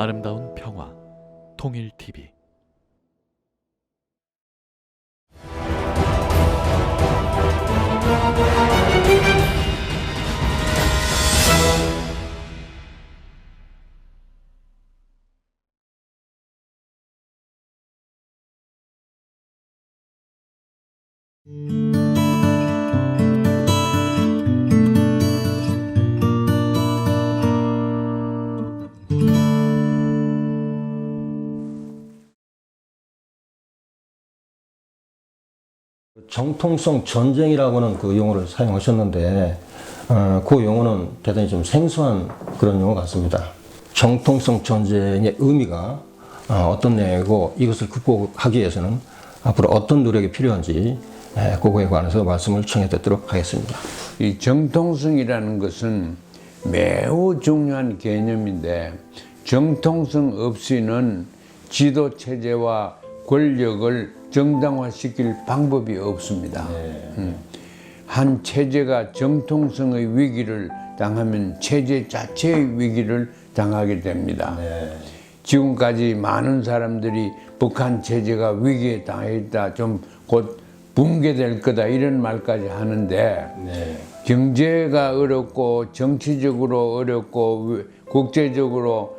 아름다운 평화 통일TV. 정통성 전쟁이라고는 그 용어를 사용하셨는데 그 용어는 대단히 좀 생소한 그런 용어 같습니다. 정통성 전쟁의 의미가 어떤 내용이고 이것을 극복하기 위해서는 앞으로 어떤 노력이 필요한지 그거에 관해서 말씀을 청해 듣도록 하겠습니다. 이 정통성이라는 것은 매우 중요한 개념인데 정통성 없이는 지도체제와 권력을 정당화시킬 방법이 없습니다. 한 체제가 정통성의 위기를 당하면 체제 자체의 위기를 당하게 됩니다. 지금까지 많은 사람들이 북한 체제가 위기에 당했다, 좀 곧 붕괴될 거다 이런 말까지 하는데 경제가 어렵고 정치적으로 어렵고 국제적으로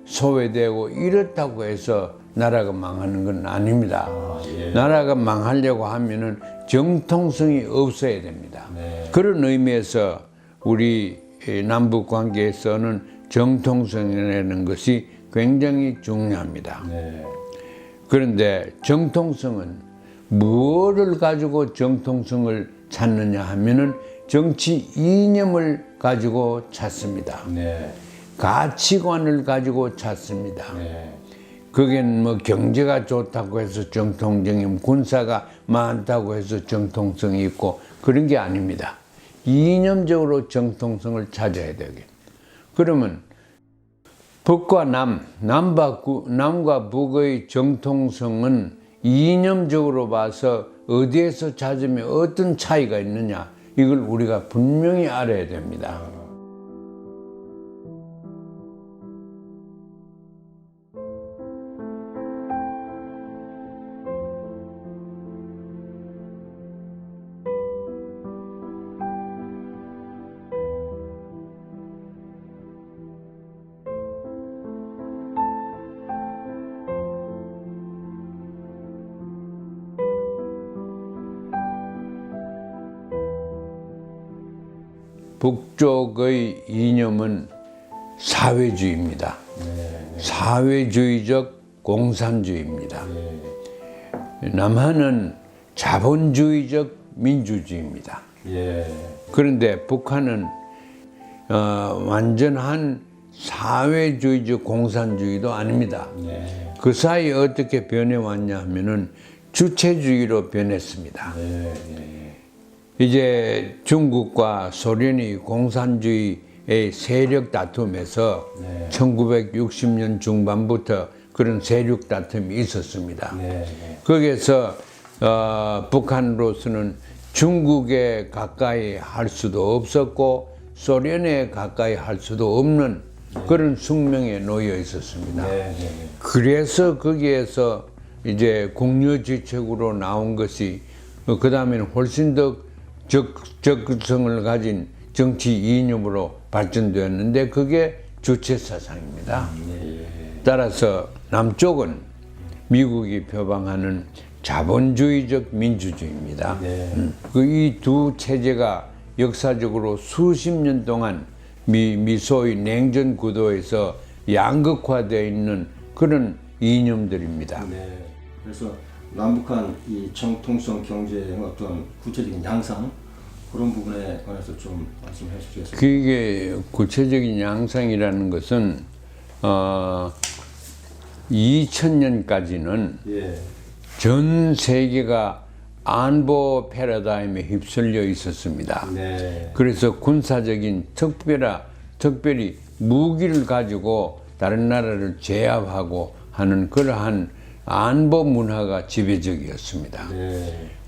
소외되고 이렇다고 해서 나라가 망하는 건 아닙니다. 나라가 망하려고 하면은 정통성이 없어야 됩니다. 그런 의미에서 우리 남북 관계에서는 정통성이라는 것이 굉장히 중요합니다. 그런데 정통성은 무엇을 가지고 정통성을 찾느냐 하면은 정치 이념을 가지고 찾습니다. 가치관을 가지고 찾습니다. 그게는 뭐 경제가 좋다고 해서 정통성이면 군사가 많다고 해서 정통성이 있고 그런 게 아닙니다. 이념적으로 정통성을 찾아야 되겠. 그러면 북과 남과 북의 정통성은 이념적으로 봐서 어디에서 찾으면 어떤 차이가 있느냐 이걸 우리가 분명히 알아야 됩니다. 북쪽의 이념은 사회주의입니다. 사회주의적 공산주의입니다. 남한은 자본주의적 민주주의입니다. 그런데 북한은 완전한 사회주의적 공산주의도 아닙니다. 그 사이에 어떻게 변해왔냐 하면은 주체주의로 변했습니다. 이제 중국과 소련이 공산주의의 세력 다툼에서 1960년 중반부터 그런 세력 다툼이 있었습니다. 거기에서 북한으로서는 중국에 가까이 할 수도 없었고 소련에 가까이 할 수도 없는 그런 숙명에 놓여 있었습니다. 그래서 거기에서 이제 국려지책으로 나온 것이 그 다음에는 훨씬 더 적극성을 가진 정치 이념으로 발전되었는데 그게 주체사상입니다. 따라서 남쪽은 미국이 표방하는 자본주의적 민주주의입니다. 이 두 체제가 역사적으로 수십 년 동안 미소의 냉전 구도에서 양극화되어 있는 그런 이념들입니다. 그래서 남북한 이 정통성 경제의 어떤 구체적인 양상 그런 부분에 관해서 좀 말씀해 주시겠습니까? 그게 구체적인 양상이라는 것은 2000년까지는 전 세계가 안보 패러다임에 휩쓸려 있었습니다. 그래서 군사적인 특별히 무기를 가지고 다른 나라를 제압하고 하는 그러한 안보 문화가 지배적이었습니다.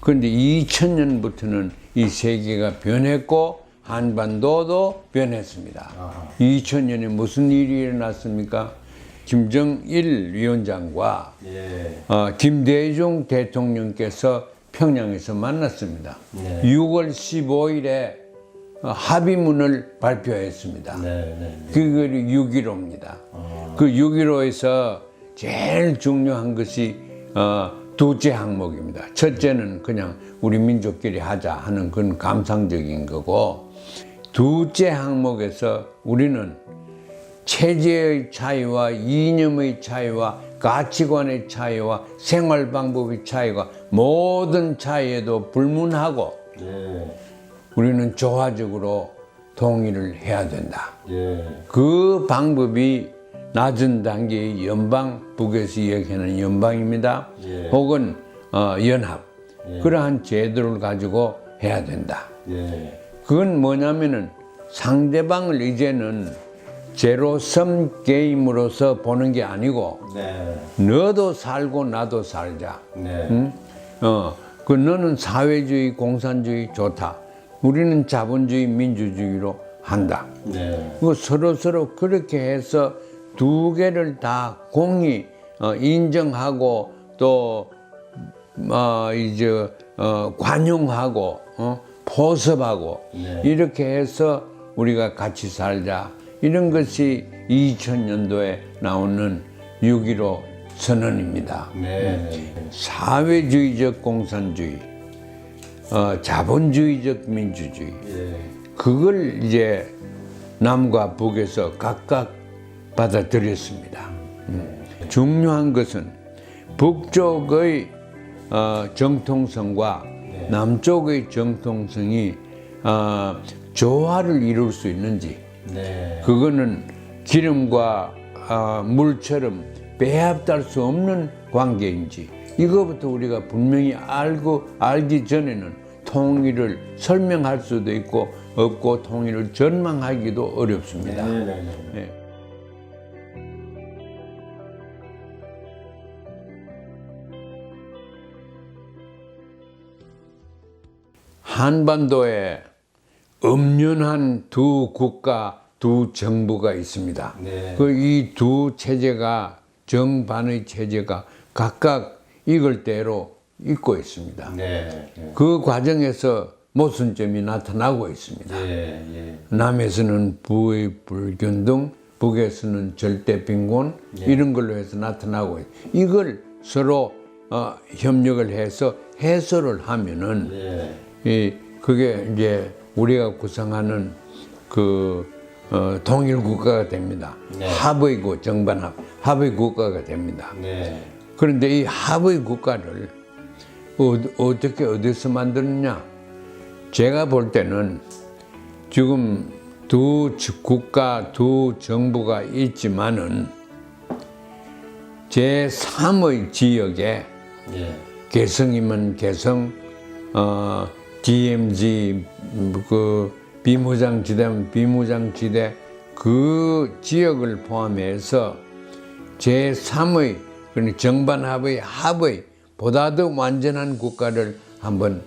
그런데 2000년부터는 이 세계가 변했고 한반도도 변했습니다. 2000년에 무슨 일이 일어났습니까? 김정일 위원장과 김대중 대통령께서 평양에서 만났습니다. 6월 15일에 합의문을 발표했습니다. 그게 6.15입니다. 그 6.15에서 제일 중요한 것이 두째 항목입니다. 첫째는 그냥 우리 민족끼리 하자 하는 그런 감상적인 거고, 두째 항목에서 우리는 체제의 차이와 이념의 차이와 가치관의 차이와 생활 방법의 차이가 모든 차이에도 불문하고 우리는 조화적으로 통일을 해야 된다. 그 방법이 낮은 단계의 연방, 북에서 이야기하는 연방입니다. 혹은 연합, 그러한 제도를 가지고 해야 된다. 그건 뭐냐면은 상대방을 이제는 제로섬 게임으로서 보는 게 아니고 너도 살고 나도 살자. 그 너는 사회주의, 공산주의 좋다. 우리는 자본주의, 민주주의로 한다. 그 서로 그렇게 해서 두 개를 다 공히 인정하고 또 이제 관용하고 포섭하고 이렇게 해서 우리가 같이 살자. 이런 것이 2000년도에 나오는 6.15 선언입니다. 사회주의적 공산주의, 자본주의적 민주주의, 그걸 이제 남과 북에서 각각 받아들였습니다. 중요한 것은 북쪽의 정통성과 남쪽의 정통성이 조화를 이룰 수 있는지, 그거는 기름과 물처럼 배합될 수 없는 관계인지, 이거부터 우리가 분명히 알기 전에는 통일을 설명할 수도 있고 없고 통일을 전망하기도 어렵습니다. 네. 한반도에 엄연한 두 국가, 두 정부가 있습니다. 이 두 체제가, 정반의 체제가 각각 이걸 대로 있고 있습니다. 그 과정에서 모순점이 나타나고 있습니다. 남에서는 부의 불균등, 북에서는 절대 빈곤, 이런 걸로 해서 나타나고 있습니다. 이걸 서로 협력을 해서 해소를 하면은 그게 이제 우리가 구성하는 그 통일 국가가 됩니다. 합의고 정반합, 합의 국가가 됩니다. 그런데 이 합의 국가를 어떻게 어디서 만드느냐? 제가 볼 때는 지금 두 국가, 두 정부가 있지만은 제3의 지역에 개성이면 개성, DMZ, 그 비무장지대면 비무장지대, 그 지역을 포함해서 제3의 정반합의 합의 보다 더 완전한 국가를 한번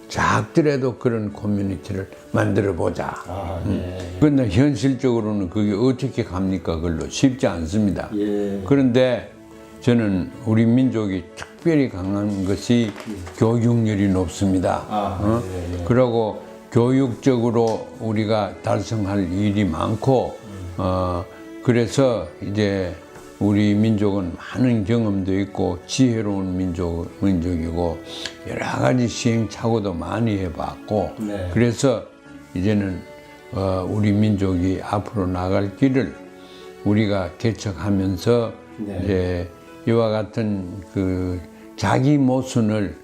작더라도 그런 커뮤니티를 만들어 보자. 그런데 현실적으로는 그게 어떻게 갑니까? 그걸로 쉽지 않습니다. 그런데 저는 우리 민족이 특별히 강한 것이 교육열이 높습니다. 그리고 교육적으로 우리가 달성할 일이 많고, 그래서 이제 우리 민족은 많은 경험도 있고 지혜로운 민족이고 여러 가지 시행착오도 많이 해봤고, 그래서 이제는 우리 민족이 앞으로 나갈 길을 우리가 개척하면서 이제 이와 같은 그 자기 모순을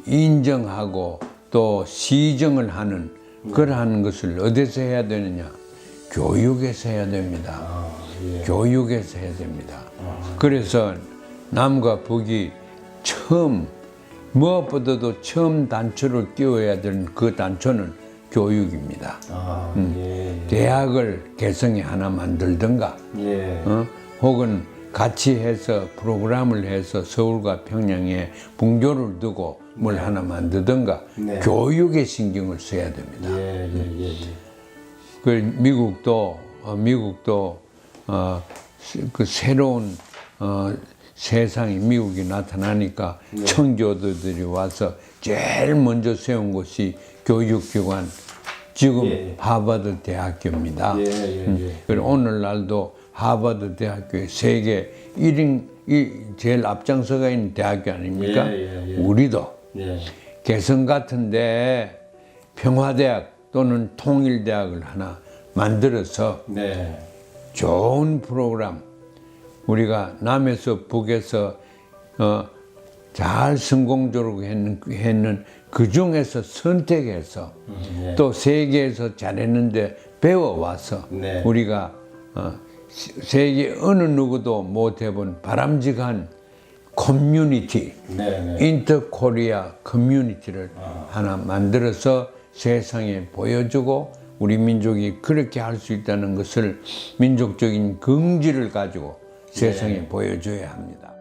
인정하고 또 시정을 하는 그러한 것을 어디서 해야 되느냐? 교육에서 해야 됩니다. 교육에서 해야 됩니다. 그래서 남과 북이 처음, 무엇보다도 처음 단초를 끼워야 되는 그 단초는 교육입니다. 대학을 개성에 하나 만들든가, 혹은 같이 해서 프로그램을 해서 서울과 평양에 분교를 두고 뭘 하나 만들든가, 교육에 신경을 써야 됩니다. 미국도 그 새로운 세상이 미국이 나타나니까 청교도들이 와서 제일 먼저 세운 곳이 교육기관, 지금 하버드 대학교입니다. 그리고 오늘날도 하버드 대학교의 세계 1인 제일 앞장서가 있는 대학교 아닙니까? 우리도 개성 같은데 평화대학 또는 통일대학을 하나 만들어서 좋은 프로그램, 우리가 남에서 북에서 잘 성공적으로 했는 그 중에서 선택해서 또 세계에서 잘했는데 배워와서 우리가 세계 어느 누구도 못 해본 바람직한 커뮤니티, 인터 코리아 커뮤니티를 하나 만들어서 세상에 보여주고 우리 민족이 그렇게 할 수 있다는 것을 민족적인 긍지를 가지고 세상에 보여줘야 합니다.